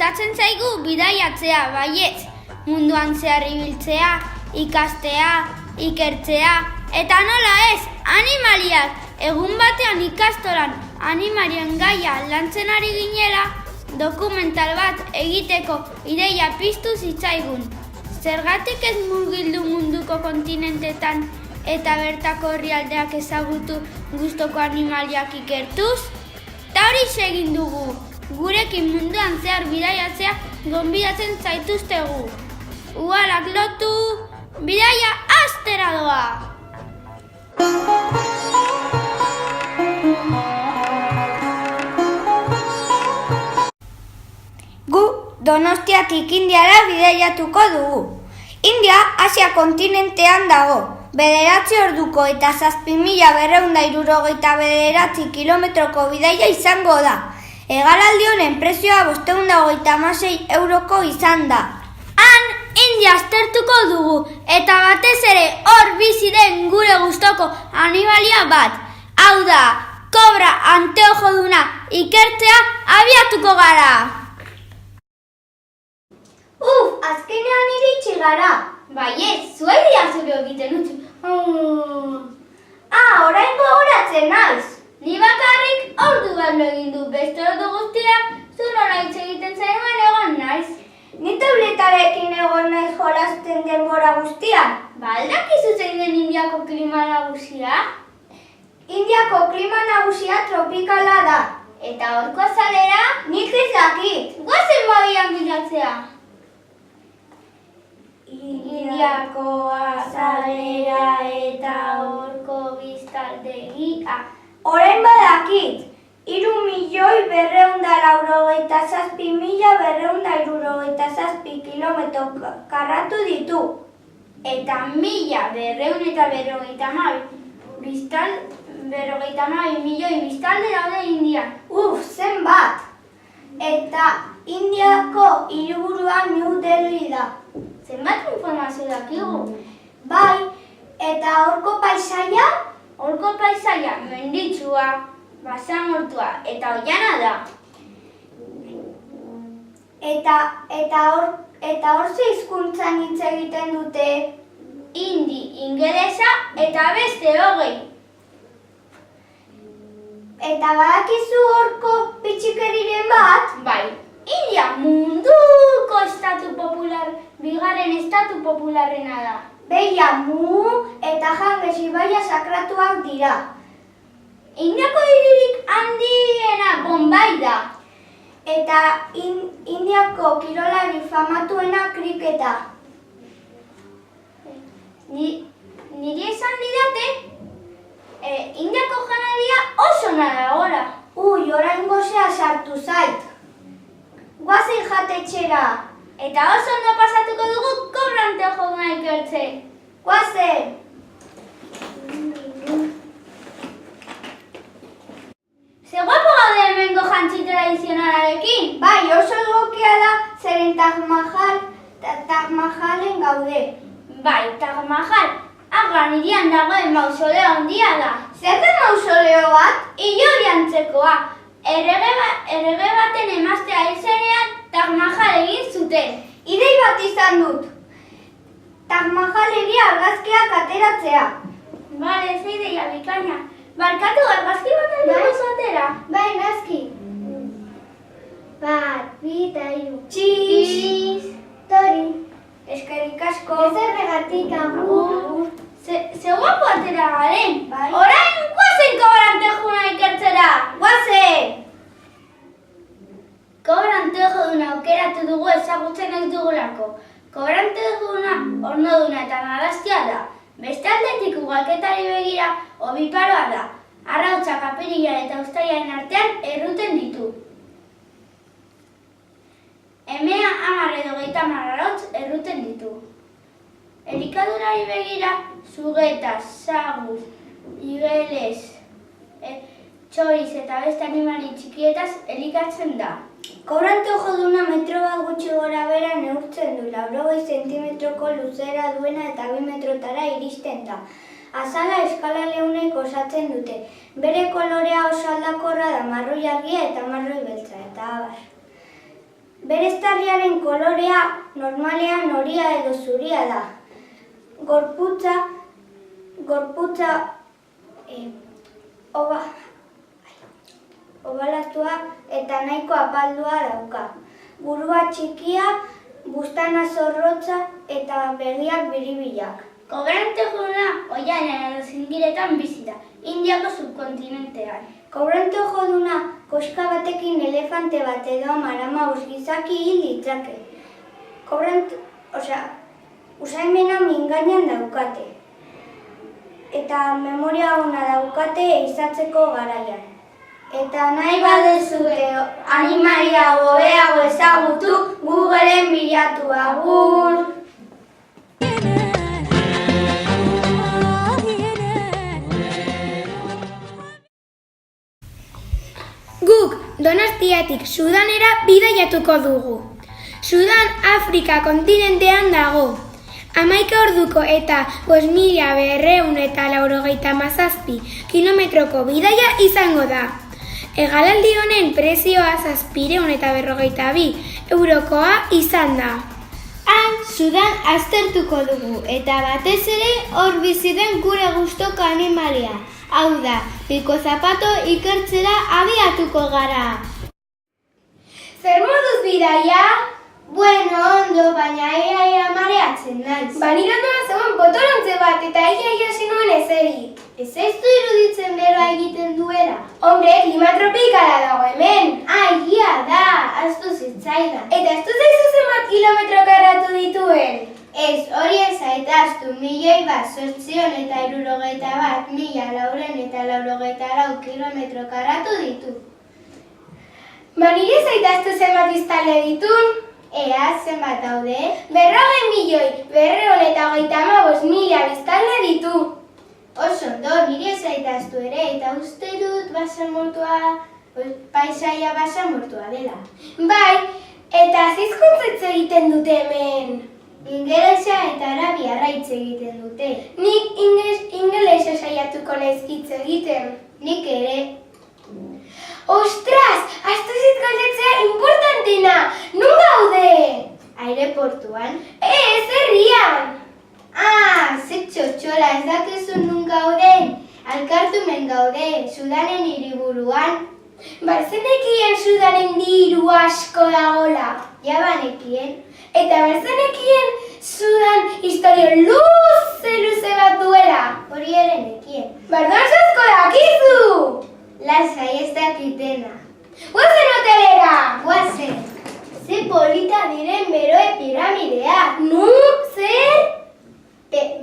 Gustatzen zaigu bidaiatzea, baietz. Munduan zehar ibiltzea, ikastea, ikertzea, eta nola ez, animaliak. Egun batean ikastolan animalien gaia lantzen ari ginela, dokumental bat egiteko ideia piztu zitzaigun. Zergatik ez murgildu munduko kontinentetan eta bertako herrialdeak ezagutu gustoko animaliak ikertuz? Ta hori egin dugu. Gurekin munduan zehar bidaiatzea gonbidatzen zaituztegu. Uhalak lotu, bidaia hastera doa! Gu Donostiatik Indiara bidaiatuko dugu. India Asia kontinentean dago. 9 orduko eta 7.269 kilometroko bidaia izango da. Hegalaldi honen prezioa 526 euroko izan da. Han India aztertuko dugu eta batez ere hor bizi den gure gustoko animalia bat. Hau da, kobra anteojoduna ikertzea abiatuko gara. Azkenean iritsi gara. Baiet, zuek dira zure egiten utzi. Orain gogoratzen naiz. Ni bakarrik ordu bat lo egin du, beste ordu guztiak zu nola hitz egiten zenuen egon naiz. Ni tabletarekin egon naiz jolasten denbora guztian. Aldakizu zein den Indiako klima nagusia? Indiako klima nagusia tropikala da. Eta horko azalera? Nik ez dakit. Goazen babian bilatzea. Indiako azalera eta horko biztanleria. Orain badakit, 3.297.267 kilometro karratu ditu. Eta 1.252 milioi biztanle daude Indian. Zenbat! Eta Indiako hiriburua New Delhi da. Zenbat informazio dakigu? Bai, eta horko paisaia? Horko paisaia menditsua, basamortua eta oiana da. Eta hor ze hizkuntzan hitz egiten dute? Hindi, ingelesa eta beste 20. Eta badakizu horko bitxikeriren bat? Bai, India munduko bigarren estatu popularrena da. Beia, Mu eta Ganges ibaia sakratuak dira. Indiako hiririk handiena Bombay da. Eta Indiako kirolari famatuena kriketa. Niri esan didate, Indiako janaria oso nada gora. Orain gozea sartu zait. Guazen jatetxera. Eta oso ondo pasatuko dugu kobra anteojoduna ikertze. Guazen! Ze guapo gaude hemengo jantzi tradizionalarekin? Bai, oso egokia da zeren Taj Mahalen gaude. Bai, Taj Mahal, Agra hirian dagoen mausoleo handia da. Zer den mausoleo bat? Ilori antzekoa. Errege baten emaztea hilzenean Taj Mahal egin zuten. Idei bat izan dut. Taj Mahal egia argazkiak ateratzea. Bale, ze ideia bikaina. Barkatu argazki bat aldugu zatera. Bai, nazki. 1, 2, 3. Txiz! Tori. Eskerrik asko. Ezerregatik agur. Ze guapo atera garen. Orain guazen kobra anteojoduna ikertzera. Guazen! Kobra anteojoduna aukeratu dugu ezagutzen ez dugulako. Kobra anteojoduna ornoduna eta nadastia da. Beste aldetik ugalketari begira obiparoa da. Arrautzak apirilean eta uztailaren artean erruten ditu. Emea 10 edo 30 arrautz erruten ditu. Elikadurari begira zugetaz, saguz, igelez, txoriz eta beste animali txikietaz elikatzen da. Kobra anteojoduna metro bat gutxi gora bera neurtzen du, 80 zentimetroko luzera duena eta 2 metrotara iristen da. Azala eskala leunek osatzen dute. Bere kolorea oso aldakorra da, marroi argia eta marroi beltza eta abar. Bere eztarriaren kolorea normalean horia edo zuria da. Gorputza obalatua eta nahiko apaldua dauka. Burua txikia, buztana zorrotza eta begiak biribilak. Kobrante jona oianean edo zingiretan bizi da, Indiako subkontinentean. Kobrante joduna koska batekin elefante bat edo maramaus gizaki hil ditzake. Usaimena mingainan daukate. Eta memoria ona daukate ehizatzeko garaian. Eta nahi badezute animalia hobeago ezagutu, Googleen bilatu. Agur! Guk Donostiatik Sudanera bidaiatuko dugu. Sudan Afrika kontinentean dago. 11 orduko eta 5.297 kilometroko bidaia izango da. Hegalaldi honen prezioa 752 eurokoa izan da. Han Sudan aztertuko dugu eta batez ere hor bizi den gure gustoko animalia. Hau da, piko zapato ikertzera abiatuko gara. Zer moduz bidaia? Bueno, ondo, baina ia mareatzen naiz. Banirandoa zegoen potolontze bat eta ia zinuen ezeri. Ez iruditzen beroa egiten duela. Hombre, klima tropikala dago hemen. Ia da, ahaztu zitzaidan. Eta ahaztu zaizu zenbat kilometro karratu dituen? Ez, hori ez aitaztu, 1.871.494 kilometro karratu ditu. Nire zaitaztu zenbat biztanle ditun? Ea, zenbat daude? 40.295.000 biztanle ditu. Oso ondo, nire zaitaztu ere, eta uste dut paisaia basamortua dela. Bai, eta zizkuntzetze egiten dute hemen. Ingelesa eta arabiarra hitz egiten dute. Nik ingelesa saiatuko naiz hitz egiten. Nik ere. Ostras, ahaztu zitgaldetzea importantena! Nun gaude? Aireportuan. Ez, herrian! Ze txotxola, ez dakizu nun gauden? Alkartumen gaude, Sudanen hiriburuan. Barzenekien Sudanen diru asko dagola. Ja banekien. Eta barzenekien Sudan historio luze bat duela. Hori ere nekien. Bardoaz asko dakizu! Lasai ez dakitena. Guazen hotelera! Guazen. Ze polita diren Meroe piramideak. Zer?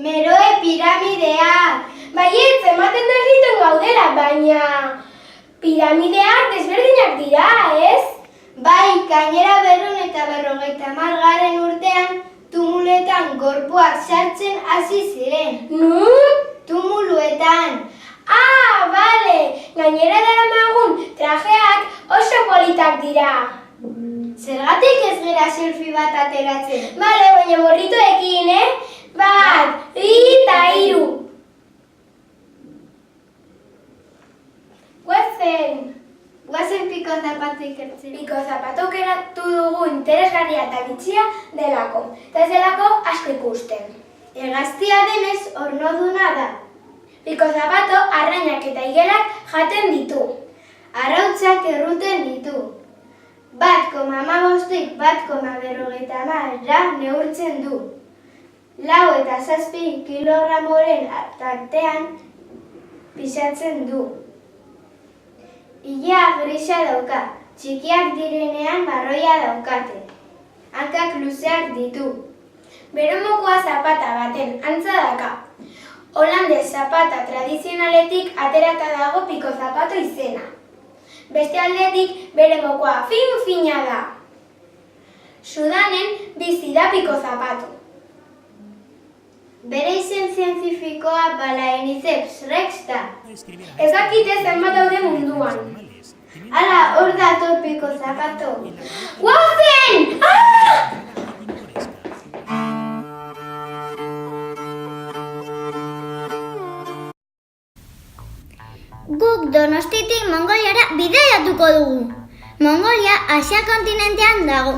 Meroe piramideak. Baiet, ematen da egiten gaudela, baina piramideak desberdinak dira, ez? Bai, gainera 250 urtean tumuluetan gorpuak sartzen hasi ziren. Tumuluetan. Bale! Gainera daramagun trajeak oso politak dira. Zergatik ez gira selfie bat ateratzen? Bale, baina morritoekin, 1, 2 eta 3. Guazen piko zapato ikertzen. Piko zapato aukeratu dugu interesgarria eta bitxia delako. Eta ez delako asko ikusten. Hegaztia denez ornoduna da. Piko zapato arrainak eta igelak jaten ditu. Arrautzak erruten ditu. 1,15-1,50 neurtzen du. 4 eta 7 kilogramoren tartean pisatzen du. Ilea grisa dauka, txikiak direnean marroia daukate. Hankak luzeak ditu. Bere mokoa zapata baten antza daka. Holandez zapata tradizionaletik aterata dago piko zapato izena. Beste aldetik bere mokoa fin-fina da. Sudanen bizi da piko zapato. Bere izen zientifikoa Balaeniceps rex da. Ez dakite zenbat daude munduan. Hala, hor dator piko zapato. Guazen! Guk Donostiatik Mongoliara bidaiatuko dugu. Mongolia Asia kontinentean dago.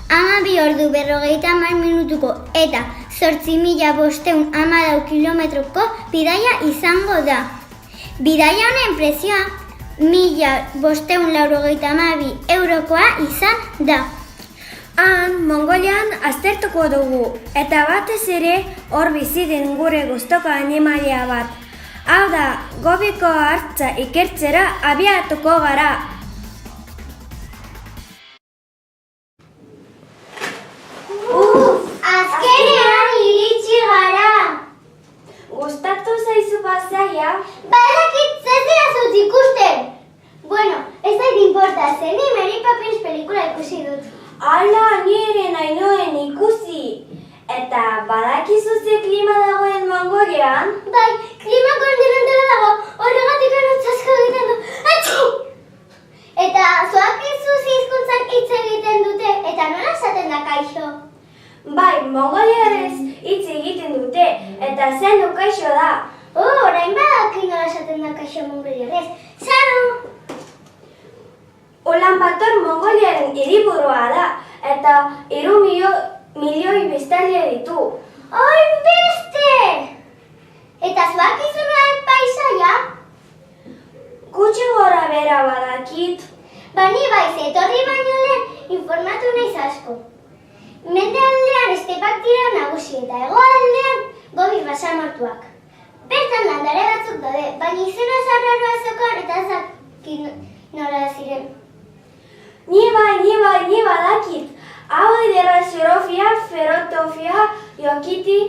2:40 eta 8.514 kilometroko bidaia izango da. Bidaia honen prezioa 1.592 eurokoa izan da. Han, Mongolian aztertuko dugu, eta batez ere hor bizi den gure gustoko animalia bat. Hau da, gobiko hartza ikertzera abiatuko gara. Azkenean iritsi gara. Gustatu zaizu pasaia? Badakit zezera zut ikusten. Bueno, ez zait importa, zen ni Mary Poppins pelikula ikusi dut. Ala, ni ere nahi nuen ikusi. Eta badakizu ze klima dagoen Mongolian? Bai, klima kontinentala dago, horregatik anotzasko egiten du. Atxi! Eta zoakizu hizkuntzak hitz egiten dute, eta nola esaten da kaixo? Bai, mongoliarez hitz egiten dute, eta zen kaixo da. Orain badaki nola esaten da kaixo mongoliarez. Saru! Ulanbator Mongoliaren hiriburua da, eta 3 milioi biztanle ditu. Beste! Eta zoakizu nola paisaia? Gutxi gora bera badakit. Bani bai, etorri baino lehen informatu naiz asko. Mendealdean estepak dira nagusi eta hegoaldean gobi basamortuak. Bertan landare batzuk daude, baina izena zarraroa zeukan eta ez dakit nola ziren. Ni badakit. Hau dira xerofia, ferotofia, jokiti,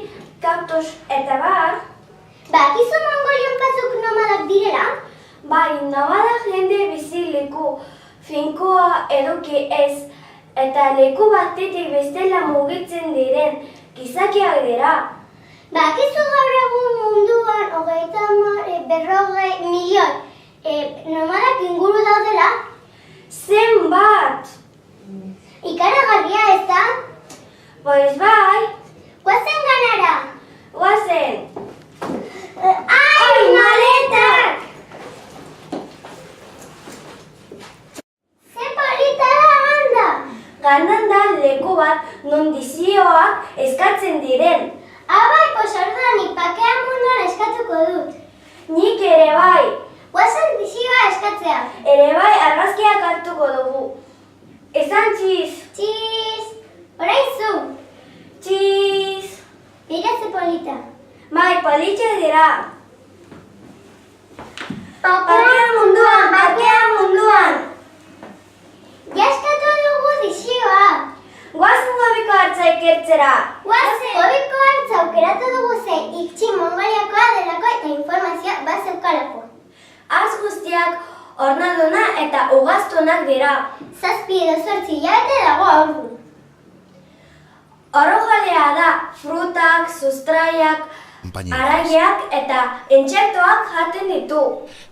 kaktus eta bar. Bakizu Mongolian batzuk nomadak direla? Bai, nomada jende bizi leku finkoa eduki ez, eta leku batetik bestela mugitzen diren gizakiak dira. Bakizu gaur egun munduan 40 milioi nomadak inguru daudela? Zenbat! Ikaragarria ez da? Pues bai, Guazen ganara! guazen! Ai, maletak! Ze polita da ganda! Gandan da leku bat non dizioak eskatzen diren. Abai, orduan ipakea munduan eskatuko dut. Nik ere bai, Guazen dizioa eskatzea. ere bai argazkiak hartuko dugu. Esan txiz! Txiz! Horaizu! Txiz! Bira ze polita. Bai, politxe dira. Bakea munduan! Ja eskatu dugu dizioa. Guazen gobiko hartza ikertzera. Guazen! Gobiko hartza aukeratu dugu zen itxi Mongoliakoa delako eta informazioa bazeukalako. Az guztiak ornaduna eta ugaztunak dira. 7 edo 8 hilabete dago aurdu. Orojalea da, frutak, sustraiak, aragiak eta intsektoak jaten ditu.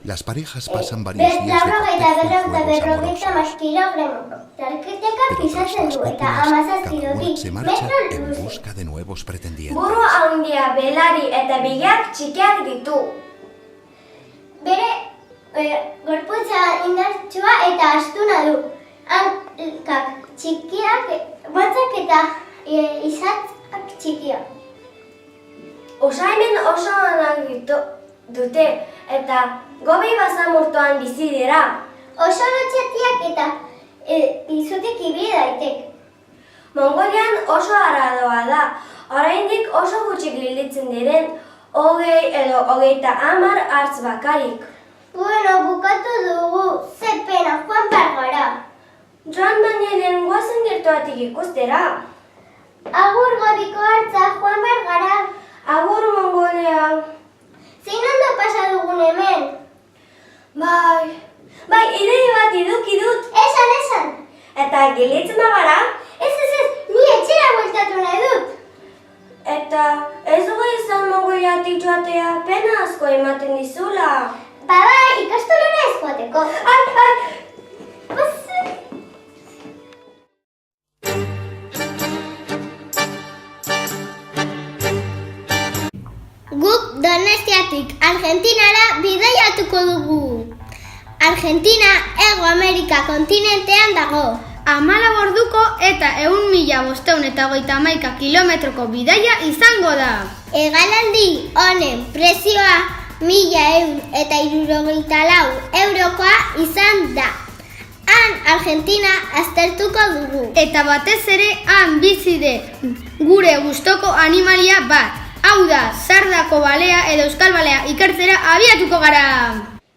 Las parejas pasan varios días de cortejo y juegos amorosos. kilogramo. Tarketeka Pero pisatzen tras du las eta cópulas, 17 cada uno se marcha metro en luze. busca de nuevos pretendientes. Buru handia, belari eta bileak txikiak ditu. Bere gorputza indartsua eta astuna du. Hankak txikiak, motzak eta izatzak txikiak. Usaimen oso onak dute eta gobi basamortuan bizi dira. Oso lotxatiak eta izutik ibili daitek. Mongolian oso arradoa da, oraindik oso gutxi gelditzen diren 20 edo 30 hartz bakarik. Bueno, bukatu dugu, ze pena, joan behar gara. Joan bainen guazen gertuatik ikustera. Agur gobiko hartza, joan behar gara. Agur Mongolia. Zein ondo pasa dugun hemen? Bai, idei bat eduki dut. Esan. Eta gelitzen da gara? Ez, ni etxera bueltatu nahi dut. Eta ez dugu izan Mongoliatik joatea pena asko ematen dizula. Bai, ikastolera ez joateko. Guk Donostiatik Argentinara bidaiatuko dugu. Argentina Hego Amerika kontinentean dago. 14 orduko eta 1.511 kilometroko bidaia izango da. Hegalaldi honen prezioa 1.164 eurokoa izan da. Han Argentina aztertuko dugu. Eta batez ere han bizi den gure gustoko animalia bat. Hau da, sardako balea edo euskal balea ikertzera abiatuko gara.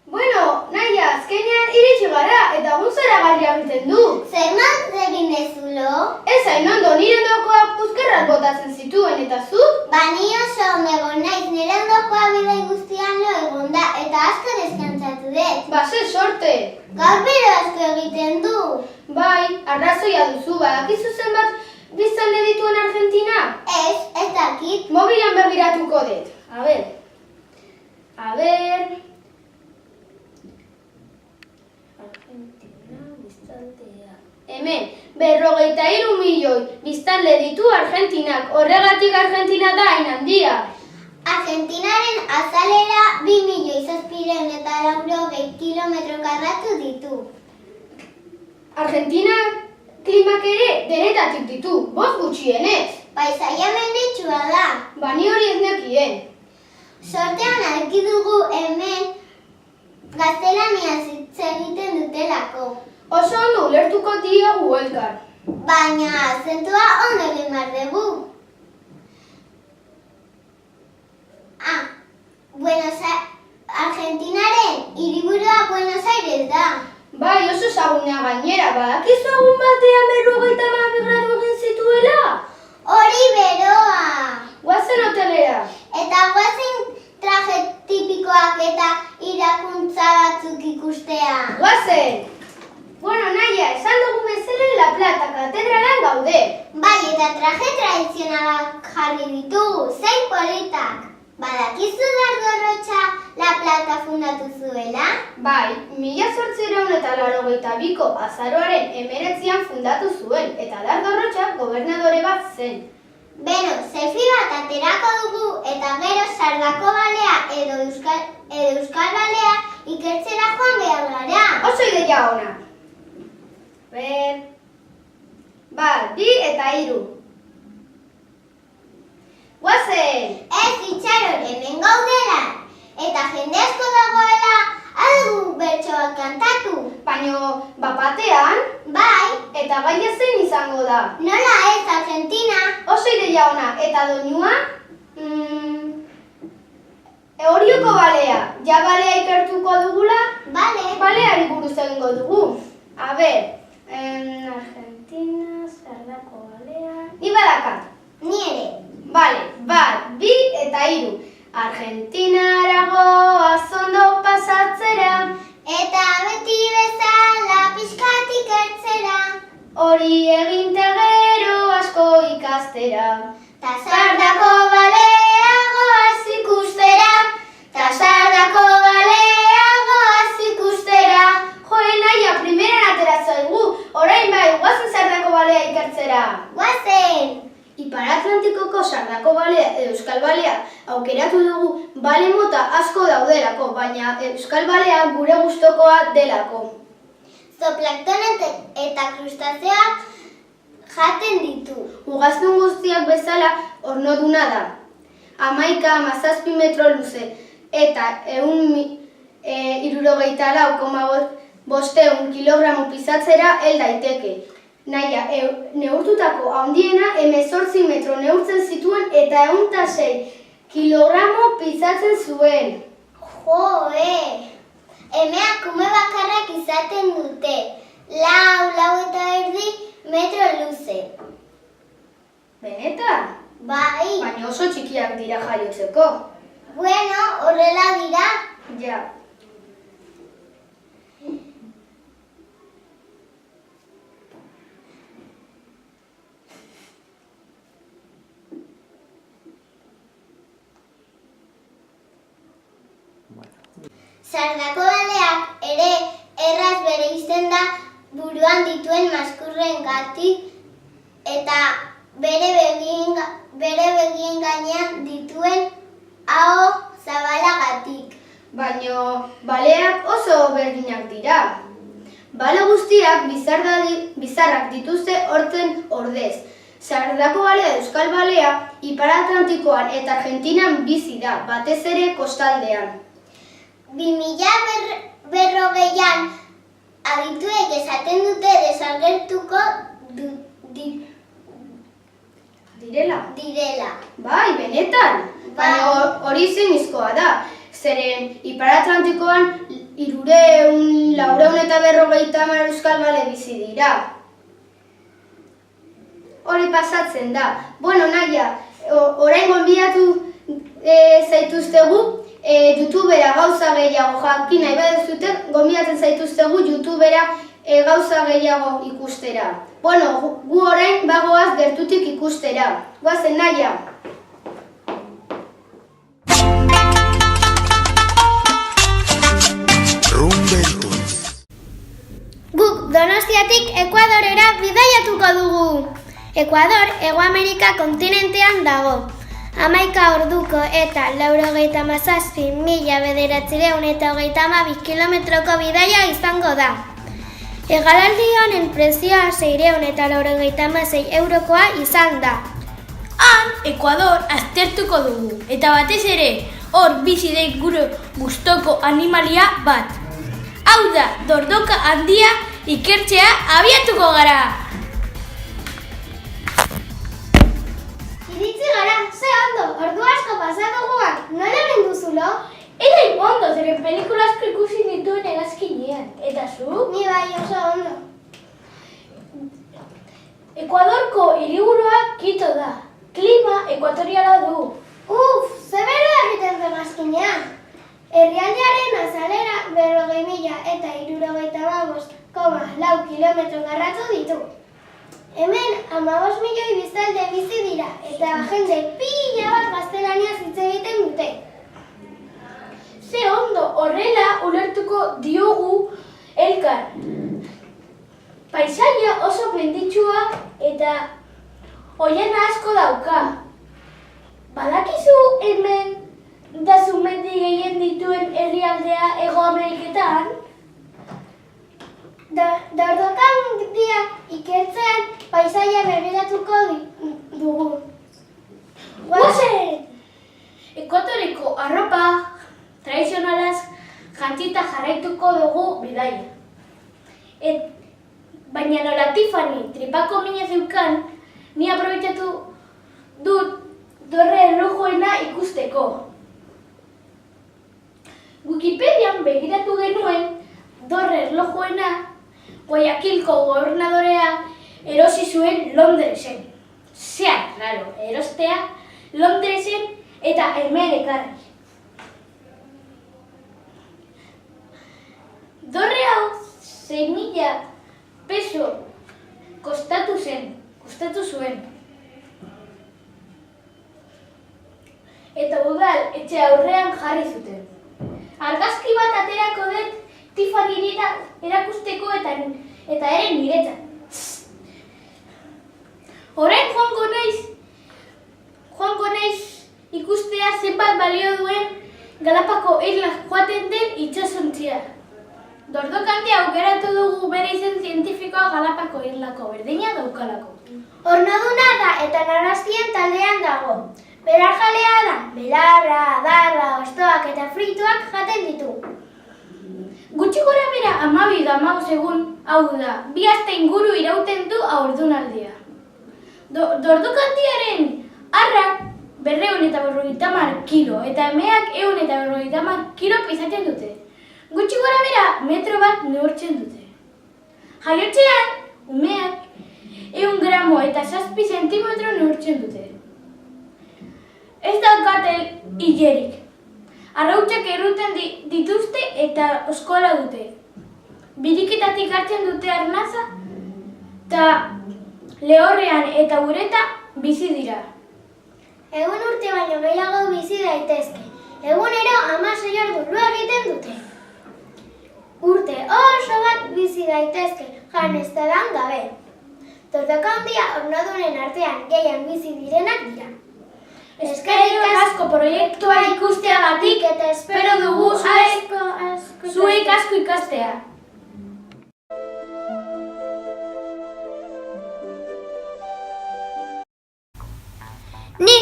Bueno, Naia, azkenean iritsi gara eta guntzara garria egiten du. Zer man egin dezulo? Ez hain ondo, nire ondokoak puzkerrak botatzen zituen eta zuk? Ba ni oso ondo egon naiz, nire ondokoa bidai guztian lo egon da eta asko deskantzatu dut. Ba, ze sorte. Gaur bero asko egiten du. Bai, arrazoia duzu, badakizu zenbat biztanle dituen Argentina? Ez dakit. Mobilan begiratuko dut. A ber. Argentina biztanlea. Hemen, 53 milioi biztanle ditu Argentinak. Horregatik Argentina da hain handia. Argentinaren azalera 2.780.000 kilometro karratu ditu. Argentina klimak ere denetatik ditu, 5 gutxienez. Paisaia menditsua da. Ba, ni hori ez nekien. Sortean aurki dugu hemen gaztelaniaz hitz egiten dutelako. Oso ondo ulertuko diogu elkar. Baina azentua ondo egin behar dugu. Argentinaren hiriburua Buenos Aires da. Bai, oso ezagunea gainera, badakizu egun batean 50 gradu egin zituela? Hori beroa. Guazen hotelera. Eta guazen traje tipikoak eta irakuntza batzuk ikustea. Guazen! Bueno, Naia, esan dugu bezala La Plata katedralan gaude. Bai, eta traje tradizionalak jarri ditugu, zein politak. Badakizu Dardo Rocha La Plata fundatu zuela? Bai, 1882ko azaroaren 19an fundatu zuen, eta Dardo Rocha gobernadore bat zen. Beno, selfie bat aterako dugu eta gero sardako balea edo euskal balea ikertzera joan behar gara. Oso ideia ona. Bat, 2 eta 3. Guazen! Ez itxaron hemen gaudela eta jende asko dagoela adugu bertsoak kantatu. Baina, bapatean, Bai, eta gaia zein izango da. nola ez Argentina? Oso ideia ona, eta doinua? Eorioko balea. Ja balea ikertuko dugula? Bale. Baleari buruz egingo dugu. A ber, Argentina, sardako balea... Ni badakat. Ni ere. Bale, bat, 2 eta 3. Argentinara goaz ondo pasatzera. Eta beti bezala pixkat ikertzera. Hori eginta gero asko ikastera. Ta sardako balea goaz ikustera. Ta sardako balea goaz ikustera. Joe, Naia, primeran atera zaigu. Orain bai, guazen sardako balea ikertzera. Guazen! Ipar Atlantikoko sardako balea edo euskal balea aukeratu dugu bale mota asko daudelako, baina euskal balea gure gustokoa delako. Zooplankton eta krustazeoak jaten ditu. Ugaztun guztiak bezala ornoduna da. 11-17 metro luze eta 164,5 kilogramo pisatzera hel daiteke. Naia, neurtutako handiena 18 metro neurtzen zituen eta 106 kilogramo pisatzen zuen. Joe! Emeak kume bakarrak izaten dute. 4,5 metro luze. Benetan? Bai. Baina oso txikiak dira jaiotzeko. Bueno, horrela dira. Ja. Sardako baleak ere erraz bereizten da buruan dituen maskurrengatik eta bere begien gainean dituen aho zabalagatik. Baina baleak oso berdinak dira. Bale guztiak bizarrak dituzte hortzen ordez. Sardako balea Euskal Balea Ipar Atlantikoan eta Argentinan bizi da, batez ere kostaldean. 2040an adituek esaten dute desagertuko direla. Bai, benetan. Baina hori zenizkoa da. Zeren Ipar Atlantikoan 450 Euskal Bale bizi dira. Hori pasatzen da. Bueno, Naia, orain gonbidatu zaituztegu YouTubera gauza gehiago jakin nahi baduzute, gonbidatzen zaituztegu YouTubera gauza gehiago ikustera. Bueno, gu orain bagoaz gertutik ikustera. Goazen, Naia. Guk Donostiatik Ekuadorera bidaiatuko dugu. Ekuador Hego Amerika kontinentean dago. 11 orduko eta 97.932 kilometroko bidaia izango da. Hegalaldi honen prezioa 696 eurokoa izan da. Han, Ekuador aztertuko dugu, eta batez ere, hor bizi den gure gustoko animalia bat. Hau da, dordoka handia ikertzea abiatuko gara! Iritsi gara, ze ondo, ordu asko pasatuguak, nola menduzulo? Eta ondo, zeren pelikula asko ikusi dituen hegazkinean. Eta zu? Ni bai oso ondo. Ekuadorko hiriburua Quito da. Klima ekuatoriala du. Ze bero egiten zen hegazkinean. Herrialdearen azalera 40.065,4 kilometro karratu ditu. Hemen 15 milioi biztanle bizi dira eta jende pila bat gaztelaniaz hitz egiten dute. Ze ondo, horrela ulertuko diogu elkar. Paisaia oso menditsua eta oiana asko dauka. Badakizu hemen dazu mendi gehien dituen herrialdea Hego Ameriketan? Dordoka handia ikertzean paisaia begiratuko dugu. Guazen! Ekuatoreko arropa tradizionalaz jantzita jarraituko dugu bidaia. Baina nola Tiffany tripako mina zeukan, ni aprobetxatu dut dorre erlojuena ikusteko. Wikipedian begiratu genuen dorre erlojuena Guayaquilko gobernadorea erosi zuen Londresen. Zea, claro, erostea Londresen eta hemen ekarri. Dorre hau 6.000 peso kostatu zuen. Eta udal etxe aurrean jarri zuten. Argazki bat aterako dut Tiffany erakusteko eta ere niretzat. Orain joango naiz ikustea zenbat balio duen Galapako Irlak joaten den itsasontzia. Dordoka handia aukeratu dugu bere izen zientifikoa Galapako Irlako berdina daukalako. Hornoduna da eta narrastien taldean dago. Belarjalea da, belarra, adarra, hostoak eta frituak jaten ditu. Gutxi gora bera 12-15 egun, hau da, 2 aste inguru irauten du haurdunaldia. Dordoka handiaren arrak 250 kilo eta emeak 150 kilo pisatzen dute. Gutxi gora bera metro bat neurtzen dute. Jaiotzean, umeak 100 gramo eta 7 zentimetro neurtzen dute. Ez daukate hilerik. Arrautzak erruten dituzte eta oskola dute. Biriketatik hartzen dute arnaza eta lehorrean eta ureta bizi dira. Egun urte baino gehiago bizi daitezke. Egunero 16 ordu lo egiten dute. Urte oso bat bizi daitezke, janeztadan gabe. Dordoka handia hornodunen artean gehien bizi direnak dira. Eskerrik asko proiektua ikusteagatik eta espero dugu zuek asko ikastea.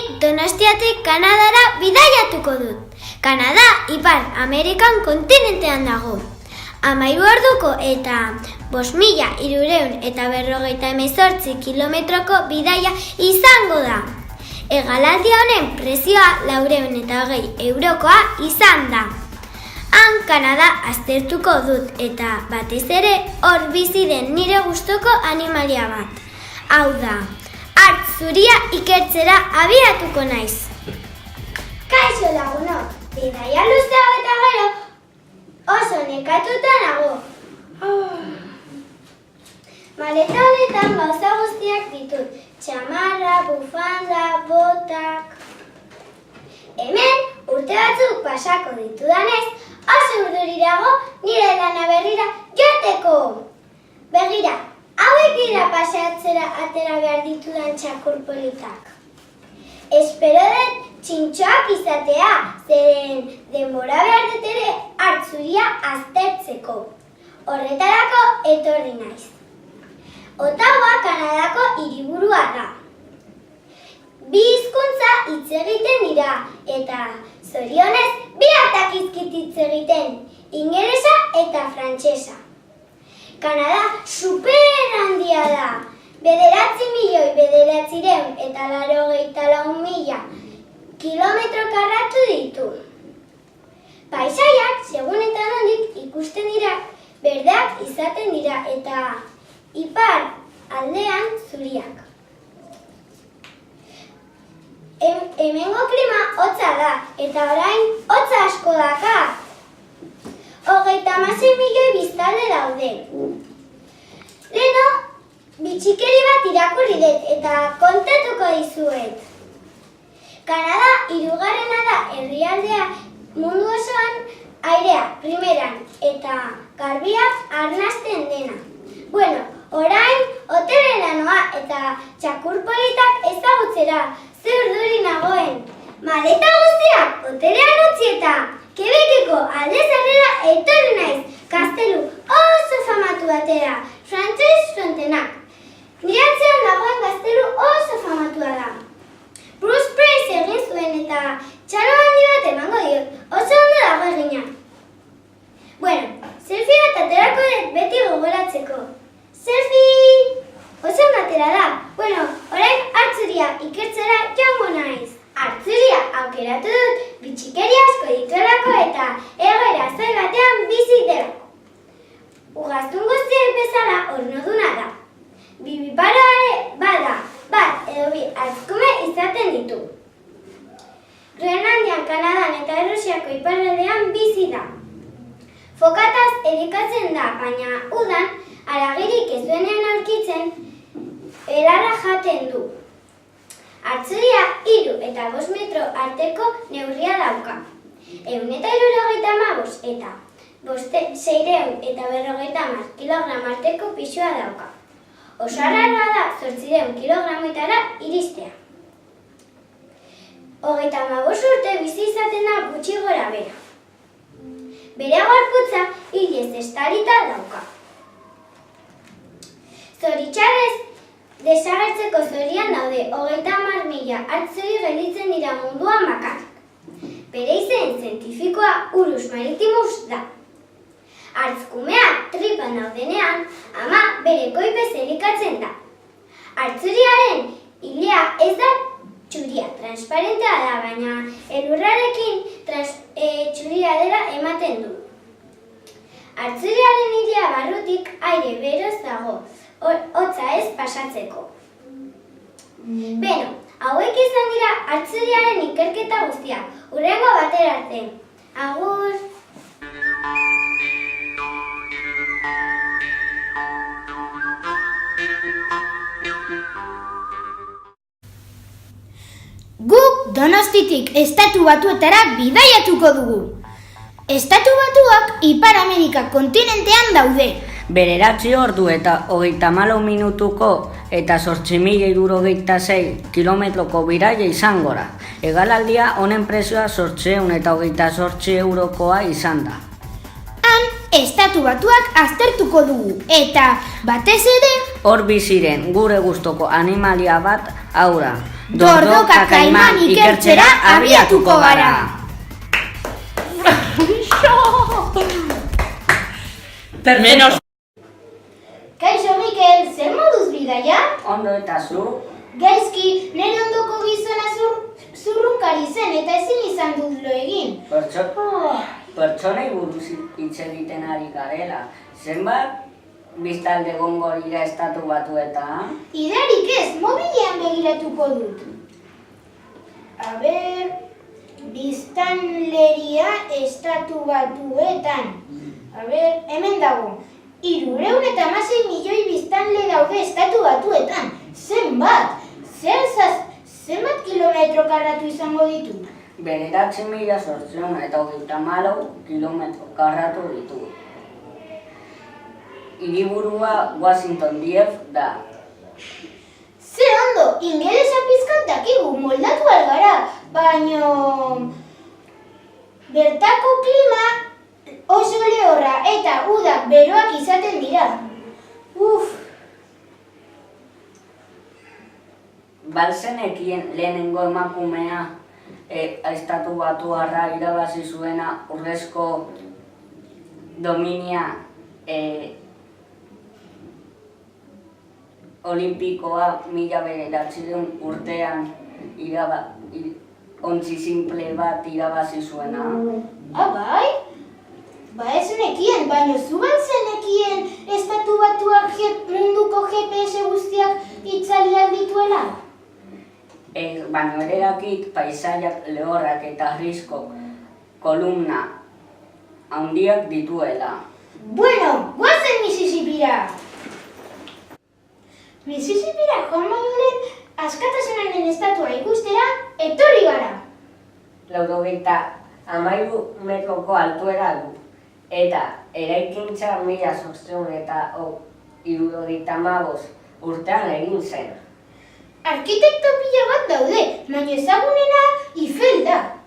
nik Donostiatik Kanadara bidaiatuko dut. Kanada Ipar Amerikan kontinentean dago. 13 orduko eta 5.358 kilometroko bidaia izango da. Hegalaldi honen prezioa 420 eurokoa izan da. Han Kanada aztertuko dut eta batez ere hor bizi den nire gustoko animalia bat. Hau da, hartz zuria ikertzera abiatuko naiz. Kaixo lagunok, bidaia luzea eta gero oso nekatuta nago. Maleta honetan gauza guztiak ditut. Txamarra, bufanda, botak... Hemen urte batzuk pasako ditudanez, oso urduri dago nire lana berrira joateko. Begira, hauek dira paseatzera atera behar ditudan txakur politak. Espero dut txintxoak izatea, zeren denbora behar dut ere hartz zuria aztertzeko. Horretarako etorri naiz. Ottawa Kanadako hiriburua da. 2 hizkuntza hitz egiten dira eta zorionez 2 dakizkit hitz egiten, ingelesa eta frantsesa. Kanada super handia da. 9.994.000 kilometro karratu ditu. Paisaiak, segun eta nondik ikusten dira, berdeak izaten dira eta ipar aldean zuriak. Hemengo klima hotza da eta orain hotza asko daka. 36 milioi biztanle daude. Leno, bitxikeri bat irakurri dut eta kontatuko dizuet. Kanada 3. da herrialdea mundu osoan airea primeran eta garbia arnasten dena. Bueno, orain hotelera noa eta txakur politak ezagutzera ze urduri nagoen. Maleta guztiak hotelean utzi eta Quebeceko alde zarrera etorri naiz, gaztelu oso famatu batera, frantses frontenak. Nire atzean dagoen gaztelu oso famatua da. Bruce Price egin zuen eta txalo handi bat emango diot, oso ondo dago egina. Bueno, selfie bat aterako dut beti gogoratzeko. Selfie! Oso ondo atera da. Bueno, orain hartzuria ikertzera joango naiz. Hartzuria aukeratu dut bitxikeri asko dituelako eta egoera zai batean bizi delako. Ugaztun guztiek bezala ornoduna da. Bibiparo ere bada, bat edo 2 hartzkume izaten ditu. Groenlandian, Kanadan eta Errusiako iparraldean bizi da. Fokataz elikatzen da, baina udan haragirik ez duenean aurkitzen belarra jaten du. Hartzuria 3 eta 5 metro arteko neurria dauka. 175 eta 650 kilogram arteko pisua dauka. Oso arraroa da 800 kilogramotara iristea. 35 urte bizi izaten da gutxi gora bera. Bere gorputza hilez estalita dauka. Zoritxarrez, desagertzeko zorian daude 30.000 hartzuri gelditzen dira munduan bakarrik. Bere izen zientifikoa Urus maritimus da. Hartzkumeak tripan daudenean, ama bere koipez elikatzen da. Hartzuriaren ilea ez da txuria, transparentea da, baina elurrarekin txuria dela ematen du. Hartzuriaren ilea barrutik aire beroz dago, hotza ez pasatzeko. Beno, hauek izan dira hartzuriaren ikerketa guztiak. Hurrengo batera arte. Agur! Guk Donostitik Estatu Batuetara bidaiatuko dugu. Estatu Batuak Ipar Amerika kontinentean daude. 9 ordu eta 34 minutuko eta 8.066 kilometroko bidaia izango da. Hegalaldia honen prezioa 828 eurokoa izan da. Han, Estatu Batuak aztertuko dugu eta batez ere hor biziren gure gustoko animalia bat, hau da, Dordoka kaiman ikertzera abiatuko gara. Menos. Kaixo, Mikel, zer moduz bidaia? Ondo eta zu? Gaizki, nire ondoko gizona zurrunkari zen eta ezin izan dut lo egin. Pertsonei buruz hitz egiten ari garela. Zenbat biztanle egongo dira Estatu Batuetan? Idarik ez, mobilean begiratuko dut. A ber, biztanleria Estatu Batuetan. A ber, hemen dago. 316 milioi biztanle daude Estatu Batuetan. Zenbat? Zenbat kilometro karratu izango ditu? 9.834 kilometro karratu ditu. Hiriburua Washington DC da. Ze ondo, ingelesa pizkat dakigu, moldatu algara, baino bertako klima oso lehorra eta udak beroak izaten dira. Balzenekien lehenengo emakumea Estatu Batuarra irabazi zuena urrezko dominia olimpikoa 1900 urtean ontzi simple bat irabazi zuena. Bai? Ba ez nekien, baina zu balzenekien Estatu Batuak munduko GPS guztiak itzali aldituela? Baina ere dakit paisaiak lehorrak eta harrizko kolumna handiak dituela. Bueno, guazen Mississippira! Mississippira joan baino lehen askatasunaren estatua ikustera etorri gara. 93 metroko altuera du, eta eraikintza 1875 urtean egin zen. Arkitekto pila bat daude, baina ezagunena Eiffel da.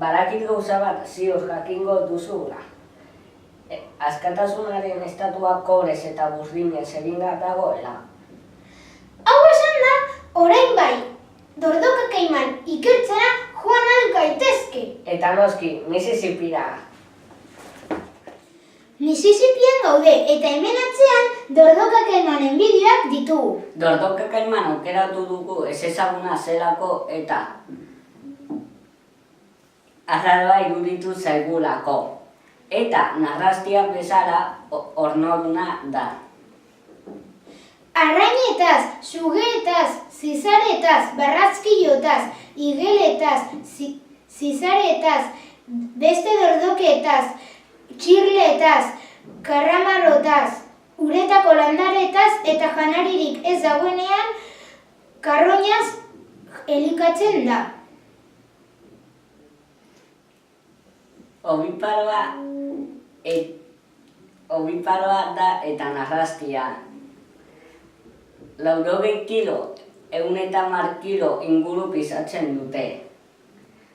Badakit gauza bat zioz jakingo duzula. Askatasunaren estatua korez eta burdinez eginda dagoela. Hau esan da, orain bai, Dordoka kaiman ikertzera joan ahal gaitezke. Eta noski, Mississippira. Mississippian gaude eta hemen atzean Dordoka kaimanen bideoak ditugu. Dordoka kaiman aukeratu dugu ezezaguna zelako eta arraroa iruditu zaigulako. Eta narrastia bezala ornoduna da. Arrainetaz, sugeetaz, zizaretaz, barrazkilotaz, igeletaz, zizaretaz, beste dordoketaz, txirletaz, karramarrotaz, uretako landaretaz eta janaririk ez dagoenean karroinaz elikatzen da. Obiparoa da eta narrastia. 80 kilo, 110 kilo inguru pisatzen dute.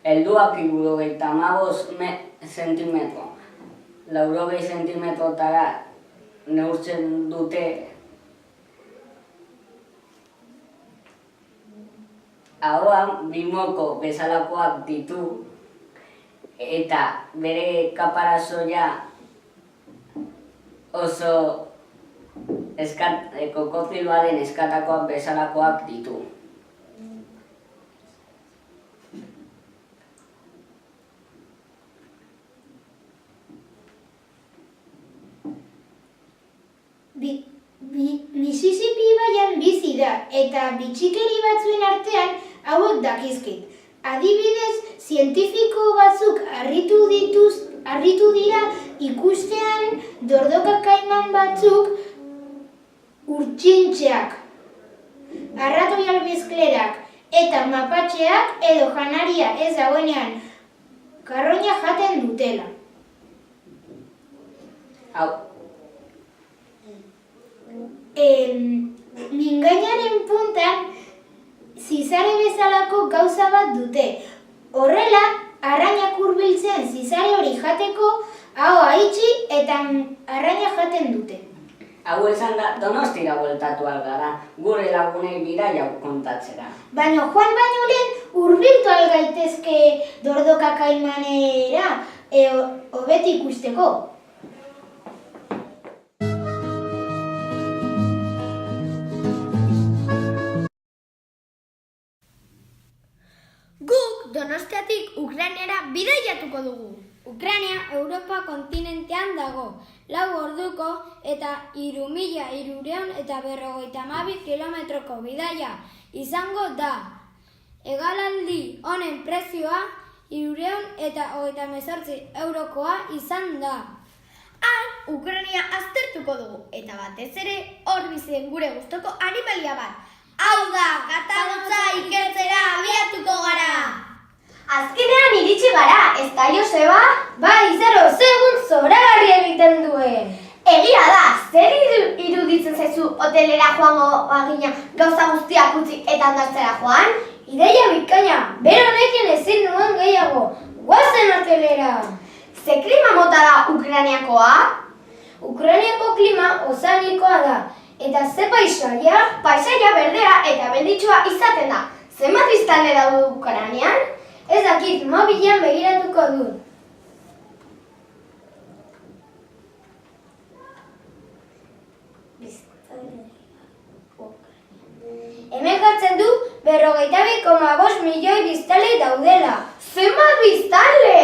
Helduak 75 zentimetro. 80 zentimetrotara neurtzen dute. Ahoan bimoko bezalakoak ditu eta bere kaparazoia oso kokoziloaren eskatakoak bezalakoak ditu. Mississippi ibaian bizi da eta bitxikeri batzuen artean hauek dakizkit. Adibidez, zientifiko batzuk harritu dira ikustean Dordoka kaiman batzuk urtsintxeak, arratoi almizklerak eta mapatxeak edo janaria ez dagoenean karroina jaten dutela. Mingainaren puntan zizare bezalako gauza bat dute. Horrela, arrainak hurbiltzen zizare hori jateko, ahoa itxi eta arraina jaten dute. Hau esan da, Donostira bueltatu algara, gure lagunei bidaia kontatzera. Baina joan baino lehen hurbiltu algaitezke Dordoka kaimanera, hobeti ikusteko. Guk Donostiatik Ukrainara bidaiatuko dugu. Ukraina Europa kontinentean dago, 4 orduko eta 3.352 kilometroko bidaia izango da. Hegalaldi honen prezioa 338 eurokoa izan da. Han, Ukraina aztertuko dugu, eta batez ere hor bizi gure gustoko animalia bat. Hau da, katamotza ikertzera abiatuko gara! Azkenean iritsi gara, ez da Joseba? Bai, segun zoragarri egiten duen. Egia da, zer iruditzen zaizu hotelera joango bagina gauza guztiak utzi eta ondartzera joan? Ideia bikaina, bero honekin ezin nuen gehiago, guazen hotelera. Ze klima mota da Ukrainiakoa? Ukrainiako klima ozeanikoa da, eta ze paisaia? Paisaia berdea eta benditsua izaten da. Zenbat biztanle daude Ukrainian? Ez dakit, mobilean begiratuko dut. Hemen jartzen du 42,5 milioi biztanle daudela. Zenbat biztanle!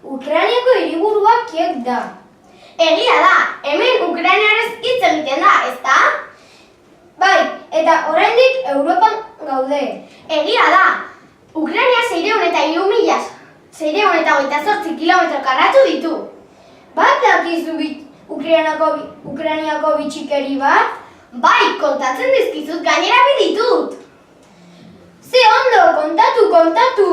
Ukrainiako hiriburuak Kiev da. Egia da, hemen ukrainaraz hitz egiten da, ezta? Bai, eta oraindik Europan gaude. Egia da, Ukraina 608.000 kilometro karratu ditu. Bat dakizu Ukrainiako bitxikeri bat? Bai, kontatzen dizkizut gainera ditut. Ze ondo, kontatu!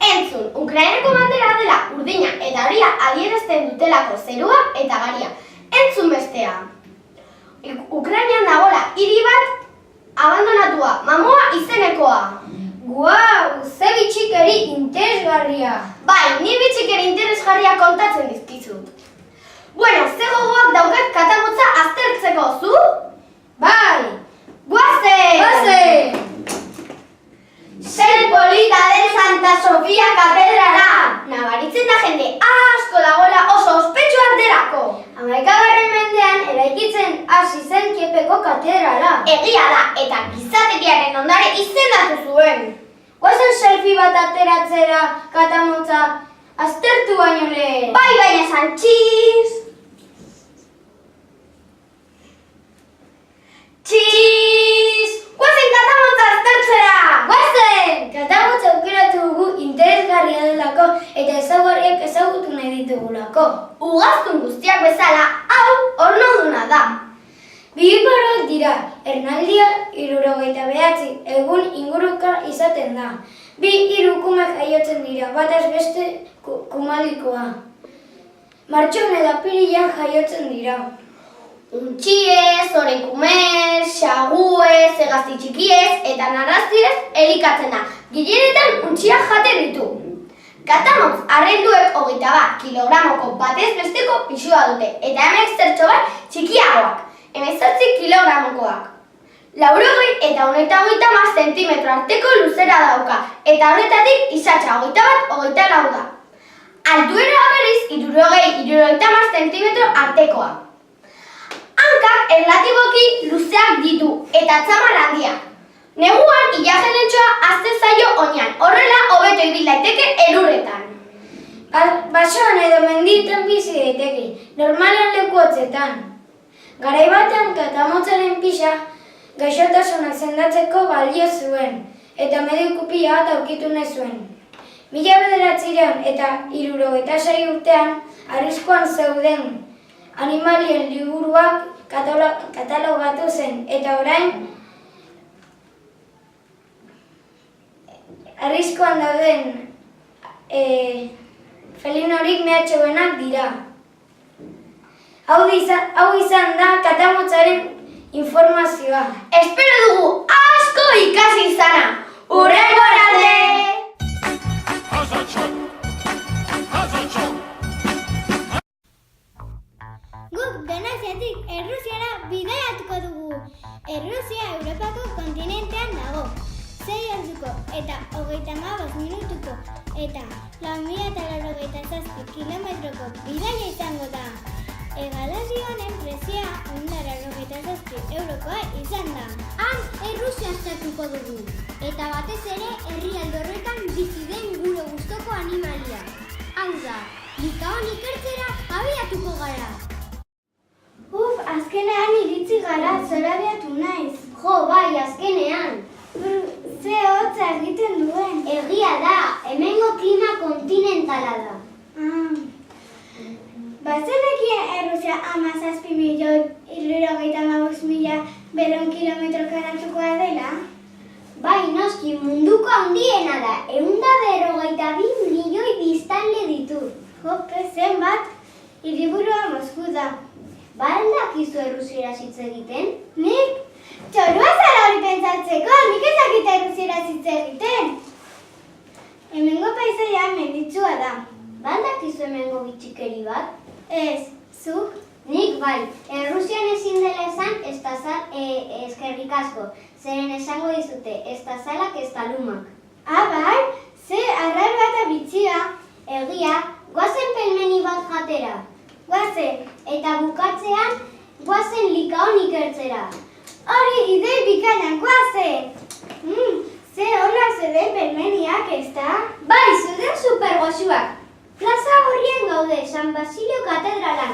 Entzun, Ukrainako bandera dela urdina eta horia adierazten dutelako zerua eta garia. Entzun bestea. Ukrainian dagoela hiri bat abandonatua, Mamoa izenekoa. Guau, ze bitxikeri interesgarria. Bai, ni bitxikeri interesgarria kontatzen dizkizut. Bueno, ze gogoak daukat katamotza aztertzeko, zu? Bai, guazen! Zer polita den Santa Sofia katedrala! Nabaritzen da jende asko dagoela oso ospetsua delako. 11. mendean eraikitzen hasi zen Kiepeko katedrala. Egia da, eta gizateriaren ondare izendatu zuen. Guazen selfie bat ateratzera katamotza aztertu baino lehen. Bai, baina esan txiz! Txiz! Guazen katamotza aztertzera! Guazen! Katamotza aukeratu dugu interesgarria delako eta ezaugarriak ezagutu nahi ditugulako. Ugaztun guztiak bezala, hau ornoduna da. Bihiparoak dira, ernaldia 69 egun inguruka izaten da. 2 kume jaiotzen dira, bataz beste kumalikoa. Martxoan eta apirilean jaiotzen dira. Untxiez, orenkumez, xaguez, hegazti txikiez eta narrastiez elikatzen da. Gilenetan untxiak jaten ditu. Katamotz arrenduek 21 kilogramoko batez besteko pisua dute eta hemen zertxo bat txikiagoak, 18 kilogramokoak. 80 eta 130 zentimetro arteko luzera dauka eta horretatik izatxa 21-24 da. Altuera berriz 60-70 zentimetro artekoa. Hankak erlatiboki luzeak ditu eta txamar handiak. Neguan ilajenetxoa azte zaio oinan, horrela hobeto ibil daiteke elurretan. Basoan edo mendietan bizi daiteke, normalean leku hotzetan. Garai batean katamotzaren pixa gaixotasunak sendatzeko balio zuen, eta mediku pila bat aurkitu nahi zuen. 1900 eta 76 urtean arriskuan zeuden animalien liburuak katalogatu zen, eta orain arriskuan dauden felinorik mehatxoenak dira. Hau izan da katamotzaren informazioa. Espero dugu asko ikasi izana! Hurrengo arte! Guk Donostiatik Errusiara 35 minutuko eta 497 kilometroko bidaia izango da. Hegaldi honen prezioa 197 eurokoa izan da. Han Errusia aztertuko dugu, eta batez ere herrialde horretan bizi den gure gustoko animalia. Hau da, Likaon ikertzera abiatuko gara. Azkenean iritsi gara, zorabiatu naiz. Jo, bai, azkenean. Ze hotza egiten duen. Egia da, hemengo klima kontinentala da. Bazenekien Errusia 17.065.200 kilometro karatukoa dela? Bai, noski, munduko handiena da, 152 milioi biztanle ditu. Jope, zenbat, hiriburua Mosku da. Ba aldakizu errusieraz hitz egiten? Nik? Txorua zara hori pentsatzeko, nik ezakita errusieraz hitz egiten. Hemengo paisaia menditsua da. Ba aldakizu hemengo bitxikeri bat? Ez, zuk? Nik bai, Errusian ezin dela esan eskerrik asko, zeren esango dizute, ez da zalak ez da lumak. Bai, ze arrar bat bitxia. Egia, guazen pelmeni bat jatera. Guazen. Eta bukatzean, guazen Likaon ikertzera. Hori idei bikaina, guazen! Ze hola zeden pelmeniak, ez da? Bai, zuden supergoxuak. Plaza horrien gaude, San Basilio katedralan.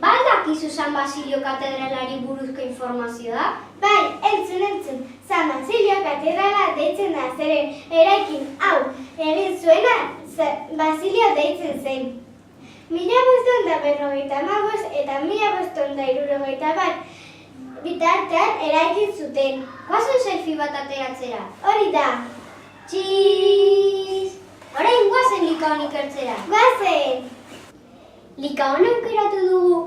Ba aldakizu San Basilio katedralari buruzko informazioa? Bai, entzun. San Basilio katedrala deitzen da, zeren eraikin hau egin zuena Basilio deitzen zen. 1555 eta 1561 bitartean eraikin zuten. Guazen selfie bat ateratzera. Hori da. Txiiiiz! Orain guazen Likaon ikertzera. Guazen! Likaon aukeratu dugu.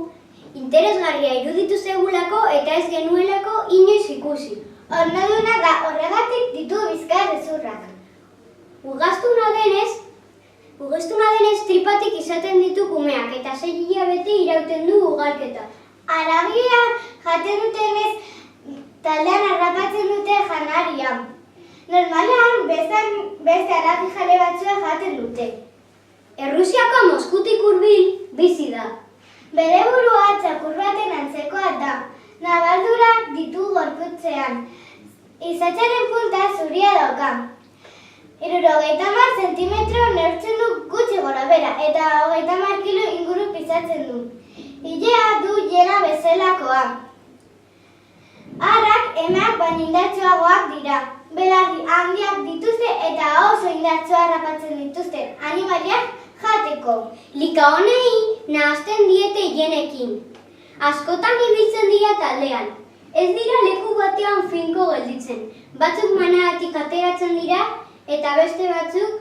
Interesgarria iruditu zegulako eta ez genuelako inoiz ikusi. Ornoduna da, horregatik ditu bizkarrezurrak. Ugestuna denez tripatik izaten ditu kumeak eta 6 hilabete irauten du ugalketa. Aragia jaten dutenez, taldean harrapatzen dute janaria. Normalean, beste aragi jale batzua jaten dute. Errusiako Moskutik hurbil bizi da. Bere burua txakur baten antzekoa da. Nabaldurak ditu gorputzean. Izatzaren punta zuria dauka. 70 zentimetro neurtzen du gutxi gora bera eta 30 kilo inguru pisatzen du. Ilea du jena bezalakoa. Arrak emeak baino indartsuagoak dira. Belarri handiak dituzte eta oso indartsua harrapatzen dituzten animaliak jateko. Likaonei nahazten diete hienekin. Askotan ibiltzen dira taldean. Ez dira leku batean finko gelditzen. Batzuk manadatik ateratzen dira eta beste batzuk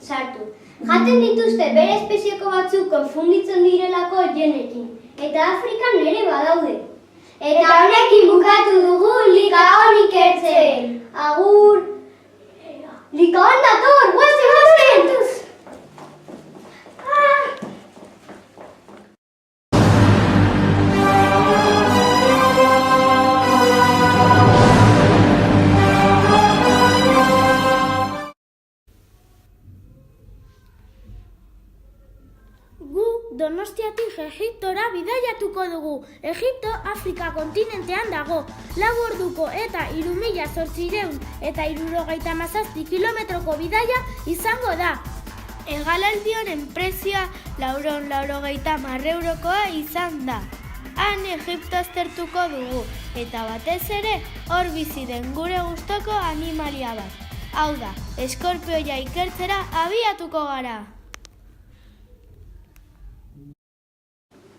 sartu. Jaten dituzte bere espezieko batzuk konfunditzen direlako hienekin. Eta Afrikan ere badaude. Eta honekin bukatu dugu Likaon ikertzen. Agur! Likaon dator! Guazen! Donostiatik Egiptora bidaiatuko dugu. Egipto Afrika kontinentean dago. 4 orduko eta 3.867 kilometroko bidaia izango da. Hegalaldi honen prezioa 490 eurokoa izan da. Han Egipto aztertuko dugu eta batez ere hor bizi den gure gustoko animalia bat. Hau da, eskorpioia ikertzera abiatuko gara.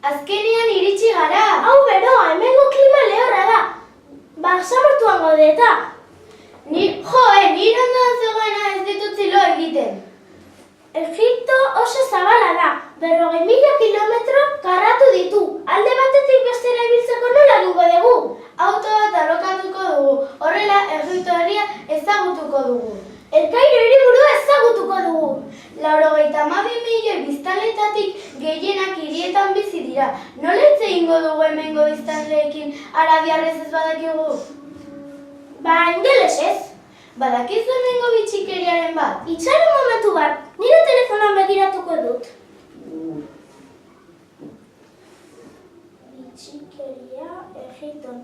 Azkenean iritsi gara. Hau beroa, hemengo klima lehorra da. Basamortuan gaude eta. Nire ondoan zegoena ez ditut zilo egiten. Egipto oso zabala da. 40.000 kilometro karratu ditu. Alde batetik bestera ibiltzeko nola dugu dugu. Auto bat alokatuko dugu. Horrela, Egipto herria ezagutuko dugu. El Kairo hiriburua ezagutuko dugu. 92 milioi biztanletatik gehienak hirietan bizi dira. Nola hitz egingo dugu hemengo biztanleekin arabiarrez ez badakigu? Ba, ingelesez. Badakizu hemengo bitxikeriaren bat? Itxaron momentu bat, nire telefonoan begiratuko dut. Bitxikeria Egiton.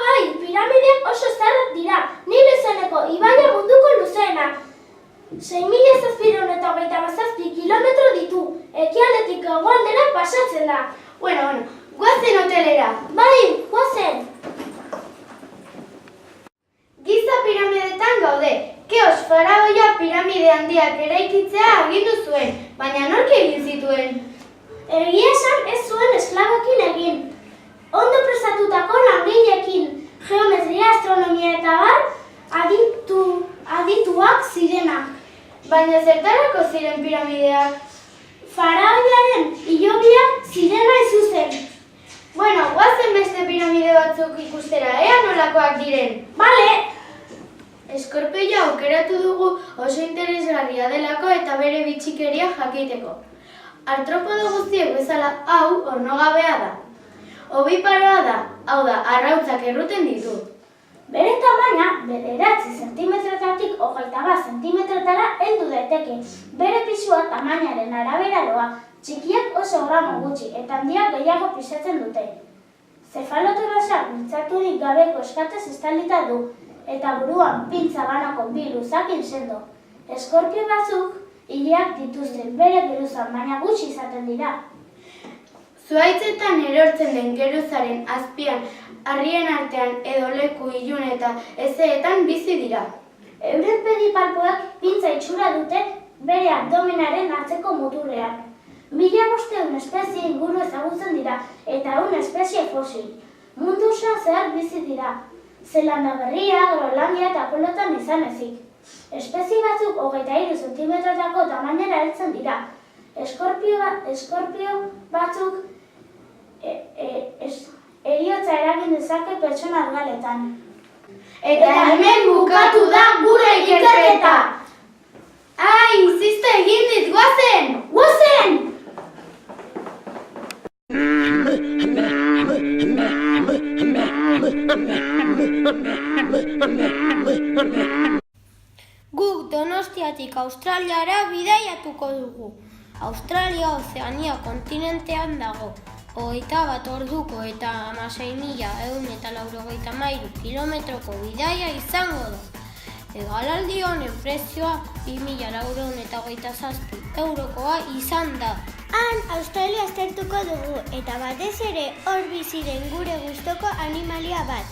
Bai, piramideak oso zaharrak dira. Nire zeneko ibaia munduko luzeena. 6.727 kilometro ditu. Ekialdetik hegoaldera pasatzen da. Bueno, guazen hotelera. Bai, guazen. Giza piramidetan gaude. Keos faraoia piramide handiak eraikitzea agindu zuen, baina nork egin zituen? Egia esan ez zuen esklabokin egin. Ondo prestatutako langileekin, geometria, astronomia eta bar, adituak zirenak. Baina zertarako ziren piramideak? Faraoiaren hilobiak ziren hain zuzen. Bueno, guazen beste piramide batzuk ikustera, ea nolakoak diren. Bale! Eskorpioa aukeratu dugu oso interesgarria delako eta bere bitxikeria jakiteko. Artropodo guztiek bezala hau ornogabea da. Obiparoa da, hau da, arrautzak erruten ditu. Bere tamaina, 9 zentimetrotatik 21 zentimetrotara heldu daiteke. Bere pisua tamainaren arabera doa, txikiak oso gramo gutxi eta handiak gehiago pisatzen dute. Zefalotorasak mintzaturik gabeko eskatez estalita du, eta buruan pintza banako bi luzakin sendo. Eskorpio batzuk ileak dituzten bere geruzan, baina gutxi izaten dira. Zuhaitzetan erortzen den geruzaren azpian, harrien artean edo leku ilun eta ezeetan bizi dira. Euren pedipalpoak pintza itxura dute bere abdomenaren atzeko muturrean. 1500 espezie inguru ezagutzen dira eta 1 espezie fosil. Mundu osoan zehar bizi dira. Zelanda Berria, Groenlandia eta Polotan izan ezik. Espezie batzuk 23 zentimetrotako tamainera heltzen dira. Eskorpio batzuk heriotza eragin dezake pertsona argaletan. Eta hemen bukatu da gure ikerketa! Ai, zizte egin dit, guazen! Guazen! Guk Donostiatik Australiara bidaiatuko dugu. Australia Ozeania kontinentean dago. 21 orduko eta 16.193 kilometroko bidaia izango da. Hegalaldi honen prezioa 2.427 eurokoa izan da. Han Australia aztertuko dugu eta batez ere hor bizi den gure gustoko animalia bat.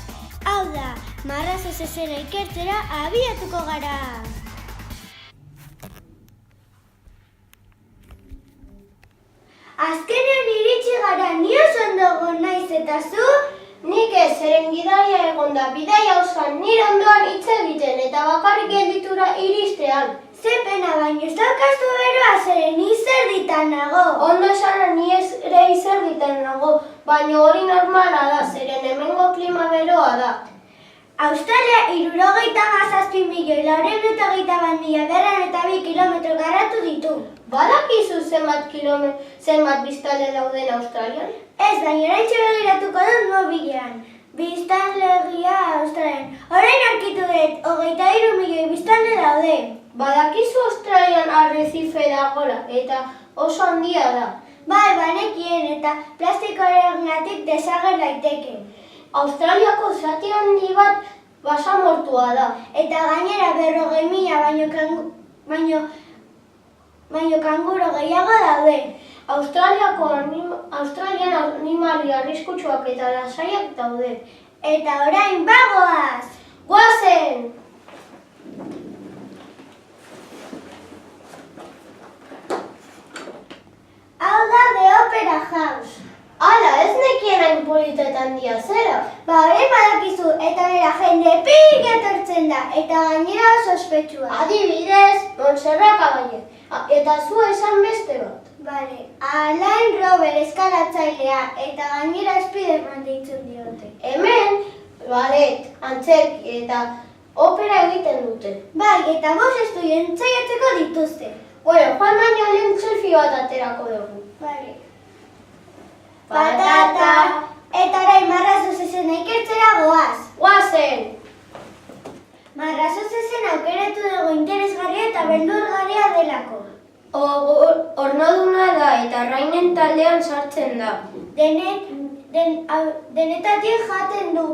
Hau da, marrazo zezena ikertzera abiatuko gara. Azkenean iritsi gara, ni oso ondogo naiz eta zu? Nik ez, zeren gidaria egonda bidaia osan nire ondoan hitz egiten eta bakarrik gelditura iristean. Ze pena baino ez daukazu beroa zeren izerditan nago. Ondo esana ni ez ere izerditan nago, baina hori normala da, zeren hemengo klima beroa da. Australia 67.421.202 kilometro garatu ditu. Badakizu zenbat biztanle dauden Australian? Ez, baina oraintxe begiratuko dut mobilean. Biztanlegia Australian. Orain aurkitu dut, 23 milioi biztanle daude. Badakizu Australian arrezife dagoela eta oso handia da. Bai, banekien eta plastikoarengatik desager daiteke. Australiako zati handi bat basamortua da. Eta gainera 40.000 baino kanguro gehiago daude. Australian animali arriskutsuak eta lasaiak daude. Eta orain bagoaz! Guazen! Hau da The Opera House. Hala, ez nekien hain politetan dia zera. Ba, hori badakizu, eta nera jende pik etortzen da, eta gainera oso ospetsua. Adibidez, Montserrat Caballé. Eta zu esan beste bat. Bale, Alain Robert eskalatzailea, eta gainera Spiderman deitzen diote. Hemen, ballet, antzerki eta opera egiten dute. Bai, eta bost estudio entzaiatzeko dituzte. Bueno, joan baino lehen selfie bat aterako dugu. Bale. Patata! Eta orain marrazo zezena ikertzera goaz. Guazen! Marrazo zezen aukeratu dugu interesgarria eta beldurgarria delako. Ornoduna da eta Rainen taldean sartzen da. Denetatik jaten du,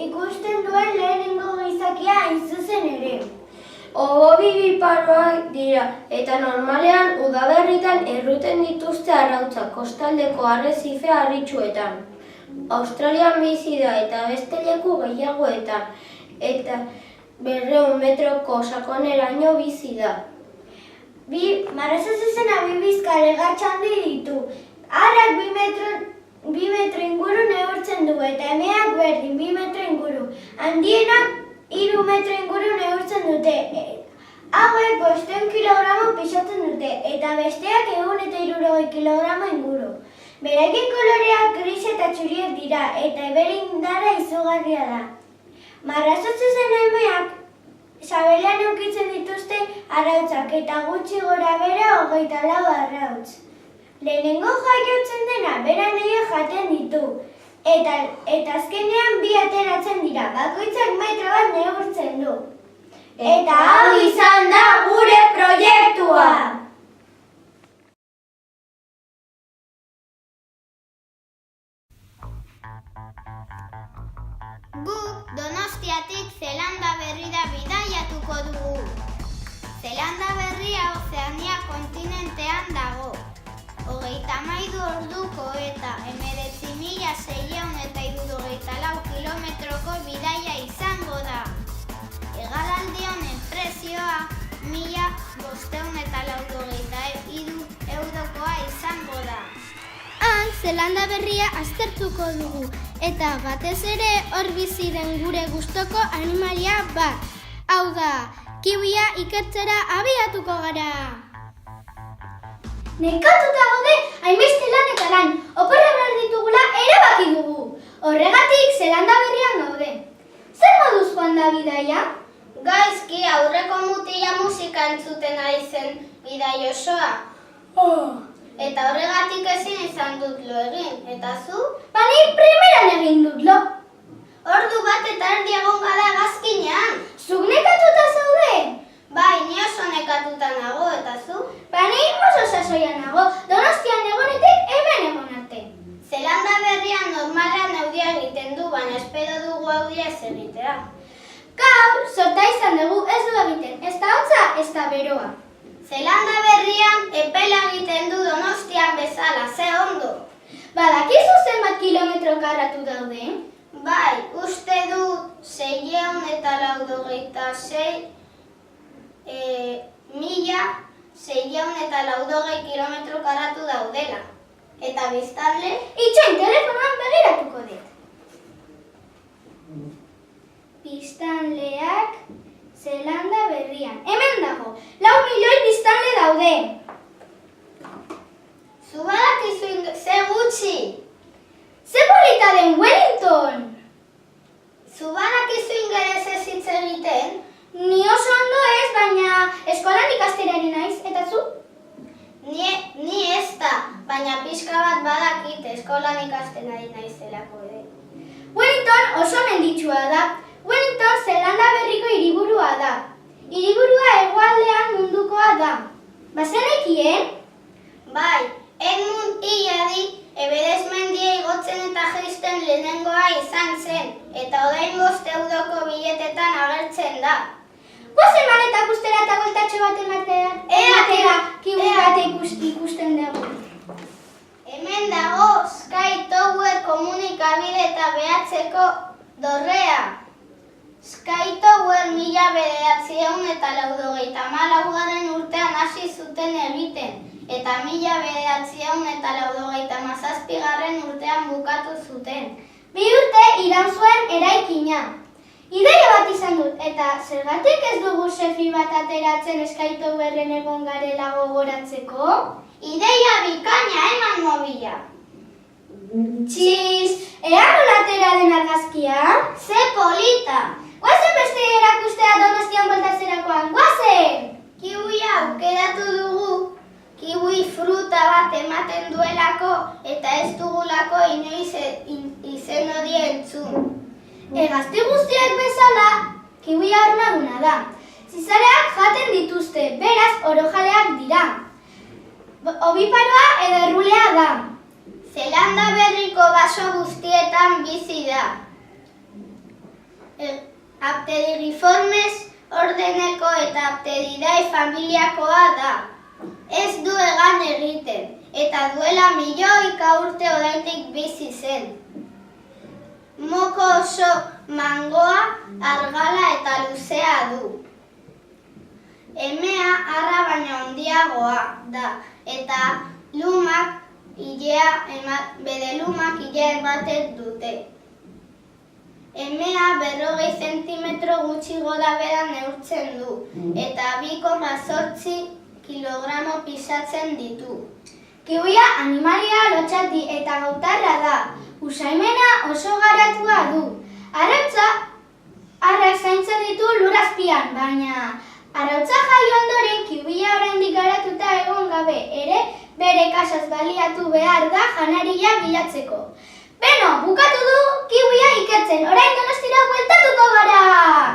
ikusten duen lehenengo gizakia hain zuzen ere. Obobibiparoak dira eta normalean udaberritan erruten dituzte arrautzak kostaldeko arrezife harritsuetan. Australian bizi da eta beste leku gehiagoetan eta 200 metroko sakoneraino bizi da. Marrazo zezena bi bizkar hegatxandi ditu. Arrak 2 metro inguru neurtzen du eta emeak berdin 2 metro inguru. Handienak 3 metro inguru neurtzen dute. Hauek 500 kilogramo pisatzen dute eta besteak 160 kilogramo inguru. Beraien koloreak gris eta txuriak dira eta bere indarra izugarria da. Marrazo zezen emeak sabelean eukitzen dituzte arrautzak eta gutxi gora bera 24 arrautz. Lehenengo jaiotzen dena bera neia jaten ditu. Eta azkenean 2 ateratzen dira, bakoitzak metro bat neurtzen du. Eta hau izan da gure proiektua! Guk Donostiatik Zelanda Berrira bidaiatuko dugu. Zelanda Berria Ozeania kontinentean dago. 32 orduko eta 19.674 kilometroko bidaia izango da. Hegalaldi honen prezioa 1.593 eurokoa izango da. Han Zelanda Berria aztertuko dugu eta batez ere hor bizi den gure gustoko animalia bat. Hau da, kiwia ikertzera abiatuko gara. Nekatuta gaude hainbeste lan eta lan, oporra behar ditugula erabaki dugu. Horregatik Zelanda Berrian gaude. Zer moduz joan da bidaia? Gaizki aurreko mutila musika entzuten ari zen bidai osoa. Eta horregatik ezin izan dut lo egin, eta zu? Bani primeran egin dut lo. Ordu bat eta erdi egon gara hegazkinean. Zuk nekatuta zaude? Bai, ni oso nekatuta nago, eta zu? Bani oso sasoian nago, Donostian egonetik hemen egon arte. Zelanda Berrian normalean euria egiten du, baina espero dugu euria ez egitea. Gaur, sorta izan dugu ez du egiten, ez da hotza, ez da beroa. Zelanda Berrian epela egiten du Donostian bezala, ze ondo. Badakizu zenbat kilometro karratu daude? Bai, uste dut 1.690 kilometro karratu daudela. Eta biztanle? Itxoin telefonoan begiratuko dut. Biztanleak Zelanda Berrian. Hemen dago, 4 milioi biztanle daude. Zu badakizu ze gutxi. Ze polita den Wellington! Zu badakizu ingelesez hitz egiten? Ni oso ondo ez, baina eskolan ikasterari naiz, eta zu? Ni ez da, baina pixka bat badakit eskolan ikasten ari naizelako ere. Wellington oso menditsua da. Wellington Zelanda Berriko hiriburua da. Hiriburua hegoaldean mundukoa da. Bazenekien? Bai, Edmund Hillary Everest mendia igotzen eta jaisten lehenengoa izan zen, eta orain 5 euroko biletetan agertzen da. Goazen maletak ustera eta bueltatxo bat ematean. Ea, kiwi bat ikusten dugu. Hemen dago Sky Tower komunikabide eta behatzeko dorrea. Sky Tower 1994 urtean hasi zuten egiten, eta 1997 urtean bukatu zuten. 2 urte iraun zuen eraikina. Ideia bat izan dut, eta zergatik ez dugu selfie bat ateratzen Sky Towerren egon garela gogoratzeko? Ideia bikaina eman mobila. Txiz, ea nola atera den argazkia? Ze polita! Guazen beste erakustea Donostian bueltatzerakoan, guazen! Kiwia aukeratu dugu. Kiwi fruta bat ematen duelako eta ez dugulako inoiz izen hori entzun. Hegazti guztiak bezala, Kiwia armaduna da. Zizareak jaten dituzte, beraz orojaleak dira. Obiparoa edo errulea da. Zelanda berriko baso guztietan bizi da. Apteriformes ordeneko eta Apteridae familiakoa da. Ez du hegan egiten, eta duela milioika urte oraindik bizi zen. Moko oso mangoa, argala eta luzea du. Emea arra baino handiagoa da, eta bere lumak ilea ematen dute. Emea 40 zentimetro gutxi gorabehera neurtzen du, eta 2,8 kilogramo pisatzen ditu. Kiwia animalia lotxati eta gautarra da. Usaimena oso garatua du. Arrak zaintzen ditu lur azpian, baina arrautza jaio ondoren kiwia oraindik garatuta egon gabe ere bere kasaz baliatu behar da janaria bilatzeko. Beno, bukatu du kiwia ikertzen, orain Donostira bueltatuko gara!